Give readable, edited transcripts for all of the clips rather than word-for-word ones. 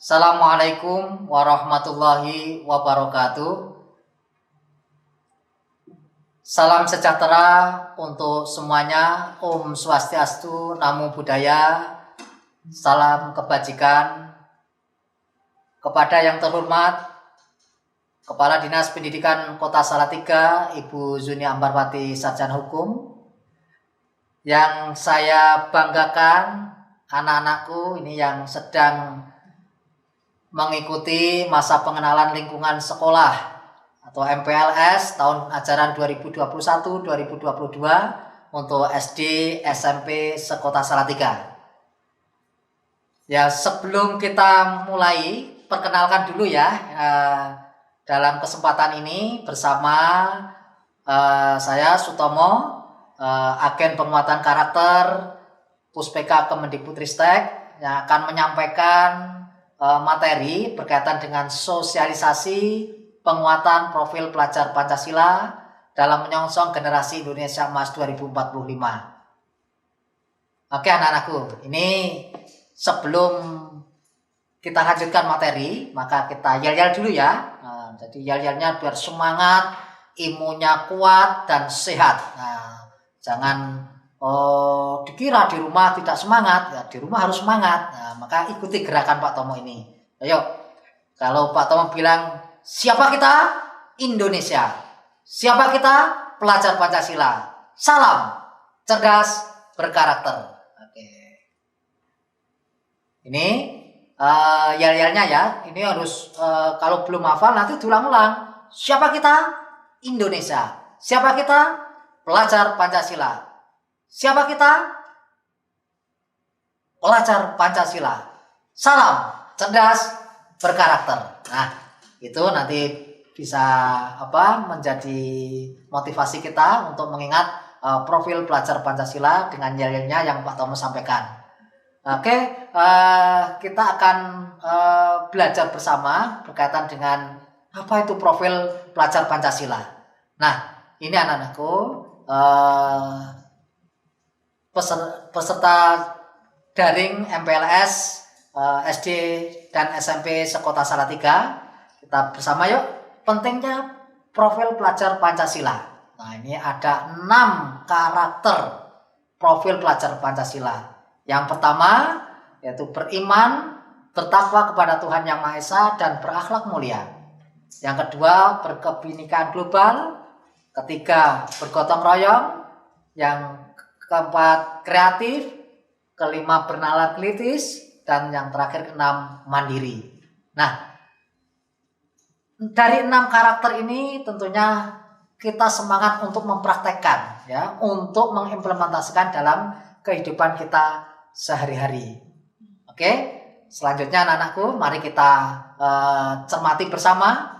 Assalamualaikum warahmatullahi wabarakatuh. Salam sejahtera untuk semuanya. Om Swastiastu, Namo Buddhaya. Salam kebajikan. Kepada yang terhormat Kepala Dinas Pendidikan Kota Salatiga, Ibu Zuni Ambarwati Sarjana Hukum. Yang saya banggakan, anak-anakku ini yang sedang mengikuti masa pengenalan lingkungan sekolah atau MPLS tahun ajaran 2021-2022 untuk SD, SMP sekota Salatiga. Ya, sebelum kita mulai, perkenalkan dulu ya, dalam kesempatan ini bersama saya Sutomo, agen penguatan karakter Puspeka Kemendikbudristek, yang akan menyampaikan materi berkaitan dengan sosialisasi penguatan profil pelajar Pancasila dalam menyongsong generasi Indonesia Emas 2045. Oke anak-anakku, ini sebelum kita lanjutkan materi, maka kita yel-yel dulu ya. Jadi yel-yelnya biar semangat, imunnya kuat dan sehat. Jangan dikira di rumah tidak semangat, ya di rumah harus semangat. Maka ikuti gerakan Pak Tomo ini. Ayo, kalau Pak Tomo bilang, siapa kita? Indonesia. Siapa kita? Pelajar Pancasila. Salam, cerdas, berkarakter. Oke. Ini yel-yelnya ya. Ini harus, kalau belum hafal nanti diulang-ulang. Siapa kita? Indonesia. Siapa kita? Pelajar Pancasila. Siapa kita? Pelajar Pancasila. Salam, cerdas, berkarakter. Nah, itu nanti bisa menjadi motivasi kita untuk mengingat profil pelajar Pancasila dengan yel-yelnya yang Pak Tomo sampaikan. Oke, kita akan belajar bersama berkaitan dengan apa itu profil pelajar Pancasila. Nah, ini anak-anakku, peserta daring MPLS SD dan SMP sekota Salatiga. Kita bersama yuk, pentingnya profil pelajar Pancasila. Nah, ini ada 6 karakter profil pelajar Pancasila. Yang pertama yaitu beriman, bertakwa kepada Tuhan Yang Maha Esa dan berakhlak mulia. Yang kedua, berkebinekaan global. Ketiga, bergotong royong. Yang keempat, kreatif. Kelima, bernalar kritis. Dan yang terakhir, keenam, mandiri. Nah, dari 6 karakter ini tentunya kita semangat untuk mempraktekkan, ya, untuk mengimplementasikan dalam kehidupan kita sehari-hari. Oke, selanjutnya anak-anakku, mari kita cermati bersama.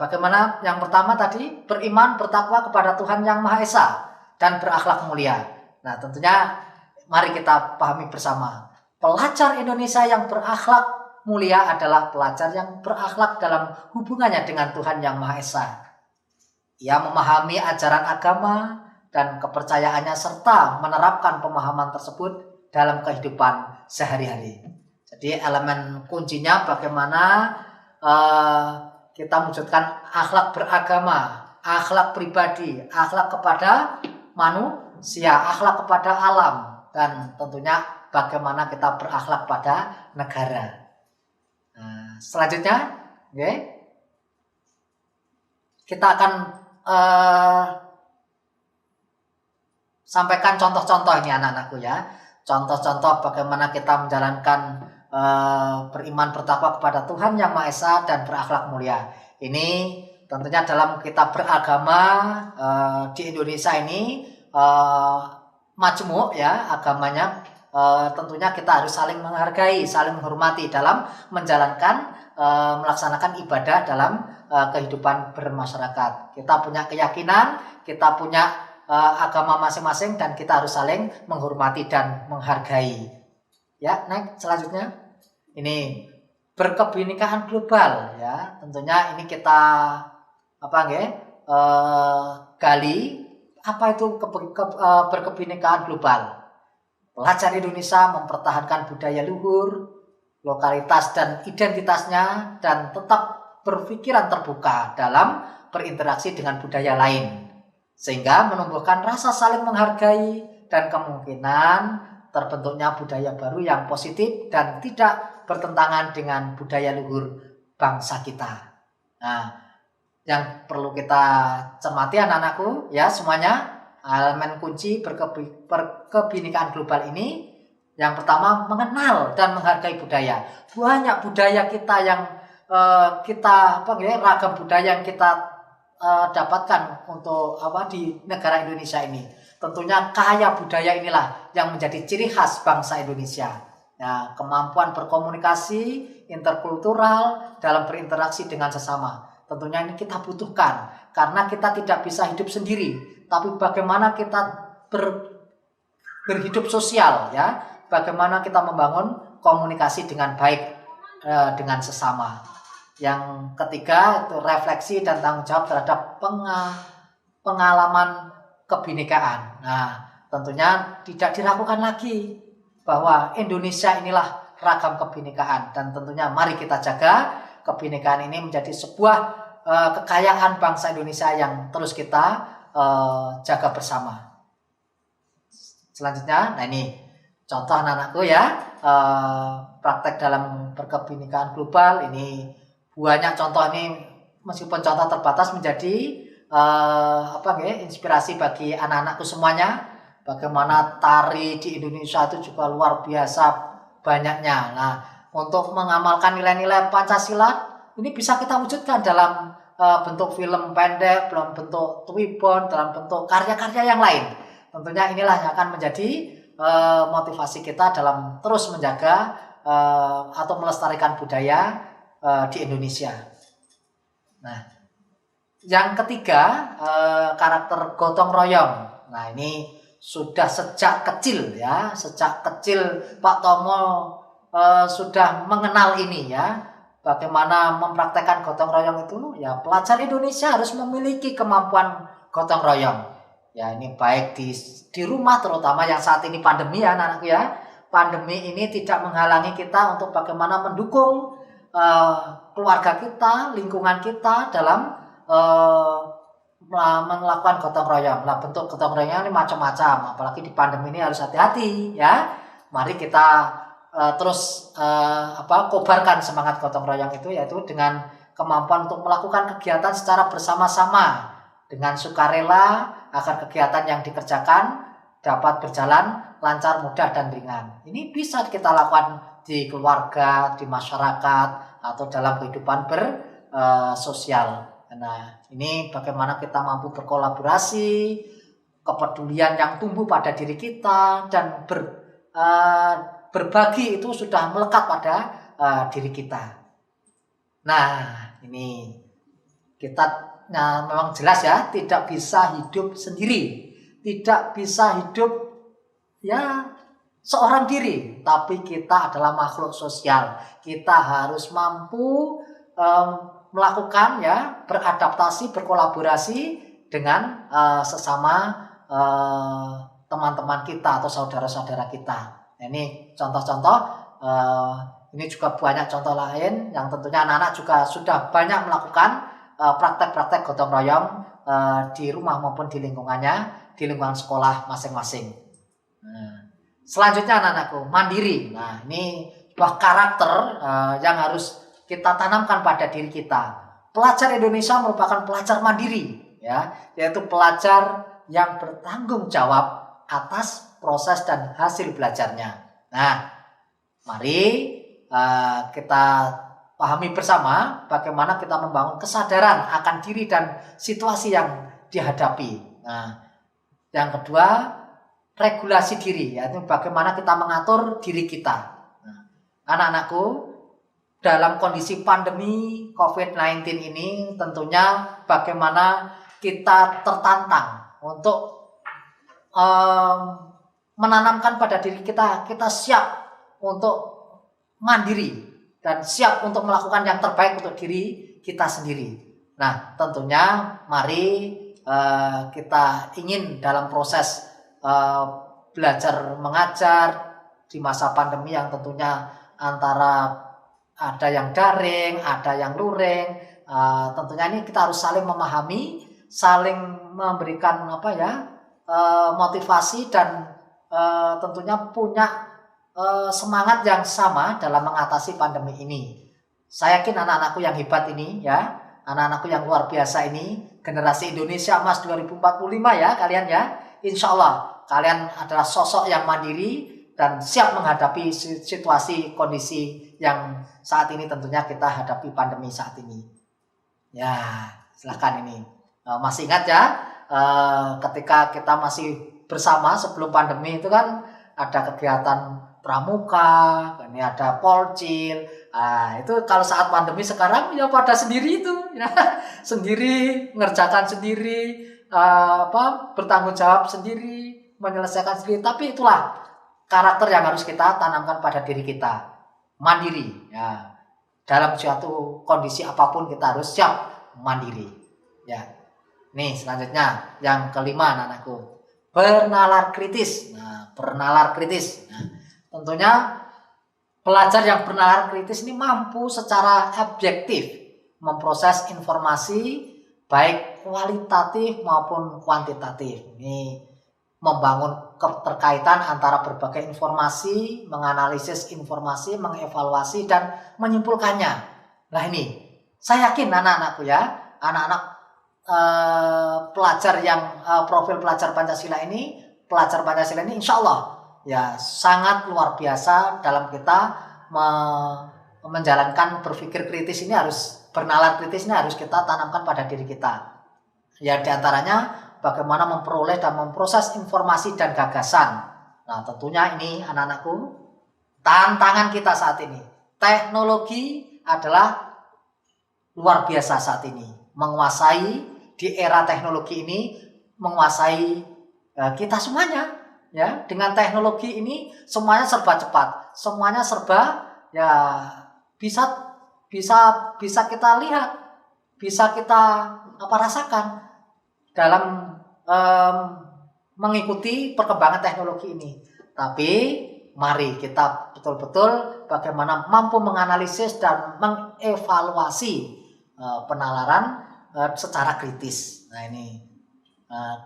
Bagaimana yang pertama tadi, beriman, bertakwa kepada Tuhan Yang Maha Esa dan berakhlak mulia. Nah, tentunya mari kita pahami bersama. Pelajar Indonesia yang berakhlak mulia adalah pelajar yang berakhlak dalam hubungannya dengan Tuhan Yang Maha Esa. Ia memahami ajaran agama dan kepercayaannya serta menerapkan pemahaman tersebut dalam kehidupan sehari-hari. Jadi elemen kuncinya bagaimana kita mewujudkan akhlak beragama, akhlak pribadi, akhlak kepada manusia, akhlak kepada alam, dan tentunya bagaimana kita berakhlak pada negara. Nah, selanjutnya, kita akan sampaikan contoh-contoh ini anak-anakku ya. Contoh-contoh bagaimana kita menjalankan beriman bertakwa kepada Tuhan Yang Maha Esa dan berakhlak mulia. Ini tentunya dalam kita beragama di Indonesia ini majmuk ya agamanya, tentunya kita harus saling menghargai, saling menghormati dalam menjalankan melaksanakan ibadah dalam kehidupan bermasyarakat. Kita punya keyakinan, kita punya agama masing-masing dan kita harus saling menghormati dan menghargai. Ya, next selanjutnya. Ini berkebinekaan global ya. Tentunya ini kita gali apa itu berkebinekaan global. Pelajar Indonesia mempertahankan budaya luhur, lokalitas dan identitasnya, dan tetap berpikiran terbuka dalam berinteraksi dengan budaya lain, sehingga menumbuhkan rasa saling menghargai dan kemungkinan terbentuknya budaya baru yang positif dan tidak bertentangan dengan budaya luhur bangsa kita. Nah, yang perlu kita cermati anak-anakku ya semuanya, elemen kunci berkebinekaan global ini, yang pertama mengenal dan menghargai budaya. Banyak budaya kita yang ragam budaya yang kita dapatkan untuk di negara Indonesia ini. Tentunya kaya budaya inilah yang menjadi ciri khas bangsa Indonesia. Nah, kemampuan berkomunikasi interkultural dalam berinteraksi dengan sesama. Tentunya ini kita butuhkan karena kita tidak bisa hidup sendiri, tapi bagaimana kita berhidup sosial ya, bagaimana kita membangun komunikasi dengan baik dengan sesama. Yang ketiga itu refleksi dan tanggung jawab terhadap pengalaman kebinekaan. Nah, tentunya tidak diragukan lagi bahwa Indonesia inilah ragam kebinekaan, dan tentunya mari kita jaga kebinekaan ini menjadi sebuah kekayaan bangsa Indonesia yang terus kita jaga bersama. Selanjutnya, nah ini contoh anak-anakku ya, praktek dalam berkebinekaan global ini. Banyak contoh ini, meskipun contoh terbatas, menjadi inspirasi bagi anak-anakku semuanya. Bagaimana tari di Indonesia itu juga luar biasa banyaknya. Nah, untuk mengamalkan nilai-nilai Pancasila ini bisa kita wujudkan dalam bentuk film pendek, dalam bentuk twibbon, dalam bentuk karya-karya yang lain. Tentunya inilah yang akan menjadi motivasi kita dalam terus menjaga atau melestarikan budaya di Indonesia. Nah, yang ketiga, karakter gotong royong. Nah, ini sudah sejak kecil ya, sejak kecil Pak Tomo sudah mengenal ini ya, bagaimana mempraktekkan gotong royong itu ya. Pelajar Indonesia harus memiliki kemampuan gotong royong ya, ini baik di rumah, terutama yang saat ini pandemi ya anak-anakku ya. Pandemi ini tidak menghalangi kita untuk bagaimana mendukung keluarga kita, lingkungan kita dalam melakukan gotong royong. Nah, bentuk gotong royongnya ini macam-macam, apalagi di pandemi ini harus hati-hati ya. Mari kita terus kobarkan semangat gotong royong itu, yaitu dengan kemampuan untuk melakukan kegiatan secara bersama-sama dengan sukarela agar kegiatan yang dikerjakan dapat berjalan lancar, mudah, dan ringan. Ini bisa kita lakukan di keluarga, di masyarakat, atau dalam kehidupan bersosial. Nah, ini bagaimana kita mampu berkolaborasi, kepedulian yang tumbuh pada diri kita, dan berbagi itu sudah melekat pada diri kita. Nah, ini kita memang jelas ya, tidak bisa hidup sendiri, tidak bisa hidup ya seorang diri, tapi kita adalah makhluk sosial. Kita harus mampu melakukan ya, beradaptasi, berkolaborasi dengan sesama teman-teman kita atau saudara-saudara kita. Nah, ini contoh-contoh, ini juga banyak contoh lain yang tentunya anak-anak juga sudah banyak melakukan praktek-praktek gotong royong di rumah maupun di lingkungannya, di lingkungan sekolah masing-masing. Nah, selanjutnya anak-anakku, mandiri. Nah, ini sebuah karakter yang harus kita tanamkan pada diri kita. Pelajar Indonesia merupakan pelajar mandiri, ya, yaitu pelajar yang bertanggung jawab atas proses dan hasil belajarnya. Nah, mari kita pahami bersama bagaimana kita membangun kesadaran akan diri dan situasi yang dihadapi. Nah, yang kedua, regulasi diri, yaitu bagaimana kita mengatur diri kita. Nah, anak-anakku, dalam kondisi pandemi COVID-19 ini tentunya bagaimana kita tertantang untuk menanamkan pada diri kita siap untuk mandiri dan siap untuk melakukan yang terbaik untuk diri kita sendiri. Nah, tentunya mari kita ingin dalam proses belajar mengajar di masa pandemi yang tentunya antara ada yang daring, ada yang luring. Tentunya ini kita harus saling memahami, saling memberikan motivasi dan tentunya punya semangat yang sama dalam mengatasi pandemi ini. Saya yakin anak-anakku yang hebat ini ya, anak-anakku yang luar biasa ini, generasi Indonesia Emas 2045 ya kalian ya. Insya Allah kalian adalah sosok yang mandiri dan siap menghadapi situasi kondisi yang saat ini tentunya kita hadapi pandemi saat ini. Ya, silahkan ini. Masih ingat ya, ketika kita masih bersama sebelum pandemi itu kan ada kegiatan pramuka, ini ada polcil. Itu kalau saat pandemi sekarang ya pada sendiri itu ya. Sendiri mengerjakan sendiri, bertanggung jawab sendiri, menyelesaikan sendiri. Tapi itulah karakter yang harus kita tanamkan pada diri kita. Mandiri ya. Dalam suatu kondisi apapun kita harus siap mandiri ya. Nih selanjutnya yang kelima anak-anakku, bernalar kritis. Bernalar kritis. Tentunya pelajar yang bernalar kritis ini mampu secara objektif memproses informasi baik kualitatif maupun kuantitatif. Ini membangun keterkaitan antara berbagai informasi, menganalisis informasi, mengevaluasi dan menyimpulkannya. Nah ini, saya yakin anak-anakku ya, anak-anak pelajar yang profil pelajar Pancasila ini insya Allah ya sangat luar biasa dalam kita menjalankan berpikir kritis ini, harus bernalar kritis ini harus kita tanamkan pada diri kita. Ya diantaranya bagaimana memperoleh dan memproses informasi dan gagasan. Nah tentunya ini anak-anakku tantangan kita saat ini. Teknologi adalah luar biasa saat ini. Menguasai di era teknologi ini, menguasai kita semuanya. Ya, dengan teknologi ini semuanya serba cepat, semuanya serba ya bisa kita lihat, bisa kita rasakan dalam mengikuti perkembangan teknologi ini. Tapi mari kita betul-betul bagaimana mampu menganalisis dan mengevaluasi penalaran secara kritis. Nah ini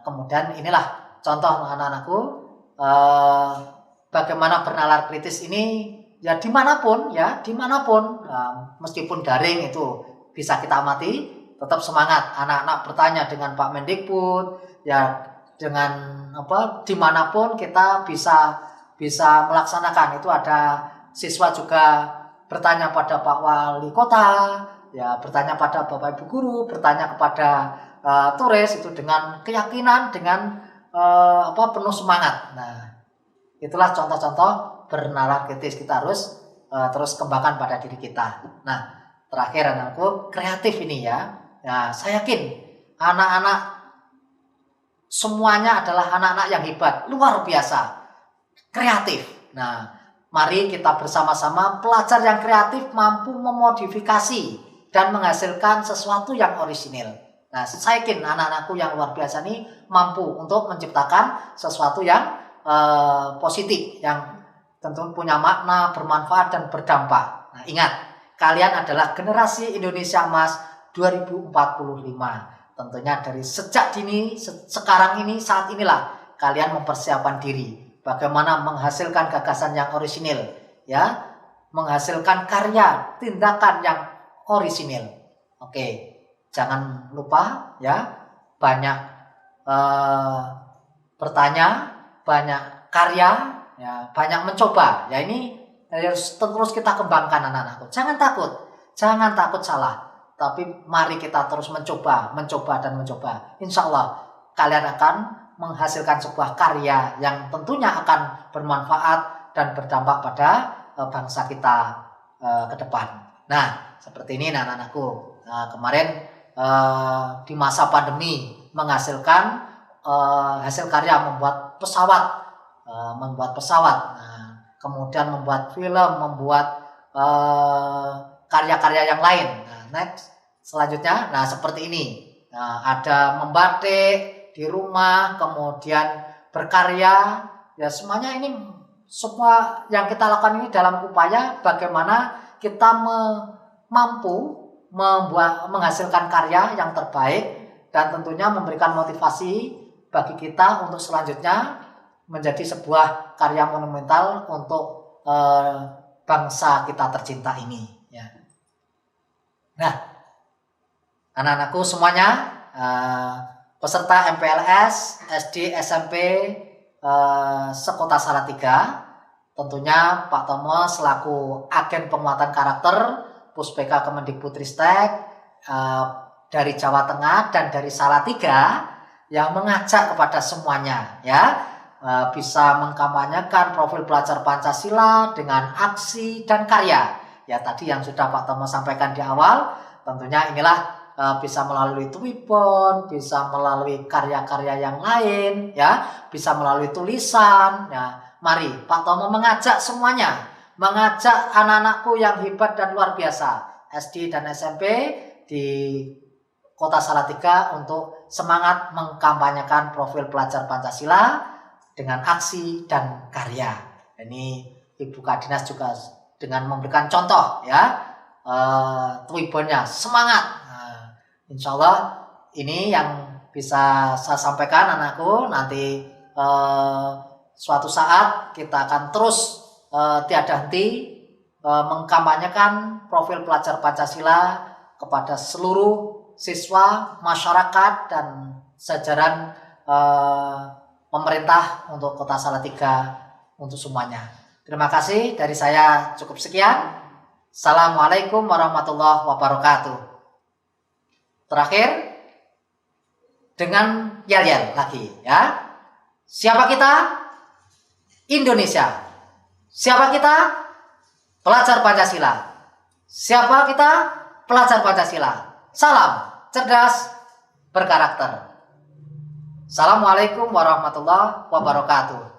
kemudian inilah contoh anak-anakku. Bagaimana bernalar kritis ini ya dimanapun meskipun daring itu bisa kita amati, tetap semangat anak-anak bertanya dengan Pak Mendikbud ya, dengan dimanapun kita bisa melaksanakan itu. Ada siswa juga bertanya pada Pak Wali Kota ya, bertanya pada Bapak Ibu Guru, bertanya kepada turis itu dengan keyakinan, dengan penuh semangat. Nah, itulah contoh-contoh bernalar kritis kita harus terus kembangkan pada diri kita. Nah, terakhir anakku, kreatif ini ya. Nah, saya yakin anak-anak semuanya adalah anak-anak yang hebat, luar biasa, kreatif. Nah, mari kita bersama-sama pelajar yang kreatif mampu memodifikasi dan menghasilkan sesuatu yang orisinil. Nah, saya yakin anak-anakku yang luar biasa ini mampu untuk menciptakan sesuatu yang positif, yang tentu punya makna, bermanfaat dan berdampak. Nah, ingat, kalian adalah generasi Indonesia Emas 2045. Tentunya dari sejak dini, sekarang ini, saat inilah kalian mempersiapkan diri bagaimana menghasilkan gagasan yang orisinil, ya, menghasilkan karya, tindakan yang orisinil. Oke. Jangan lupa ya, banyak bertanya, banyak karya, ya, banyak mencoba. Ya ini harus terus kita kembangkan anak-anakku. Jangan takut salah. Tapi mari kita terus mencoba dan mencoba. Insya Allah kalian akan menghasilkan sebuah karya yang tentunya akan bermanfaat dan berdampak pada bangsa kita ke depan. Nah, seperti ini anak-anakku. Nah, kemarin di masa pandemi menghasilkan hasil karya membuat pesawat, nah, kemudian membuat film, membuat karya-karya yang lain. Nah, next selanjutnya, nah seperti ini. Nah, ada membatik di rumah, kemudian berkarya, ya semuanya ini semua yang kita lakukan ini dalam upaya bagaimana kita mampu menghasilkan karya yang terbaik dan tentunya memberikan motivasi bagi kita untuk selanjutnya menjadi sebuah karya monumental untuk bangsa kita tercinta ini. Ya. Nah, anak-anakku semuanya, peserta MPLS SD SMP sekota Salatiga, tentunya Pak Tomo selaku agen penguatan karakter Puspeka Kemendikbudristek dari Jawa Tengah dan dari Salatiga yang mengajak kepada semuanya ya bisa mengkampanyekan profil pelajar Pancasila dengan aksi dan karya. Ya tadi yang sudah Pak Tomo sampaikan di awal, tentunya inilah bisa melalui Twibbon, bisa melalui karya-karya yang lain, ya, bisa melalui tulisan. Ya, mari Pak Tomo mengajak semuanya, mengajak anak-anakku yang hebat dan luar biasa, SD dan SMP di Kota Salatiga untuk semangat mengkampanyekan profil pelajar Pancasila dengan aksi dan karya. Ini Ibu Kadinas juga dengan memberikan contoh, ya, Twibbonnya semangat. Insya Allah ini yang bisa saya sampaikan anakku. Nanti suatu saat kita akan terus tiada henti mengkampanyekan profil pelajar Pancasila kepada seluruh siswa, masyarakat dan jajaran pemerintah untuk Kota Salatiga untuk semuanya. Terima kasih, dari saya cukup sekian. Assalamualaikum warahmatullahi wabarakatuh. Terakhir dengan yel-yel lagi, ya. Siapa kita? Indonesia. Siapa kita? Pelajar Pancasila. Siapa kita? Pelajar Pancasila. Salam cerdas berkarakter. Assalamualaikum warahmatullahi wabarakatuh.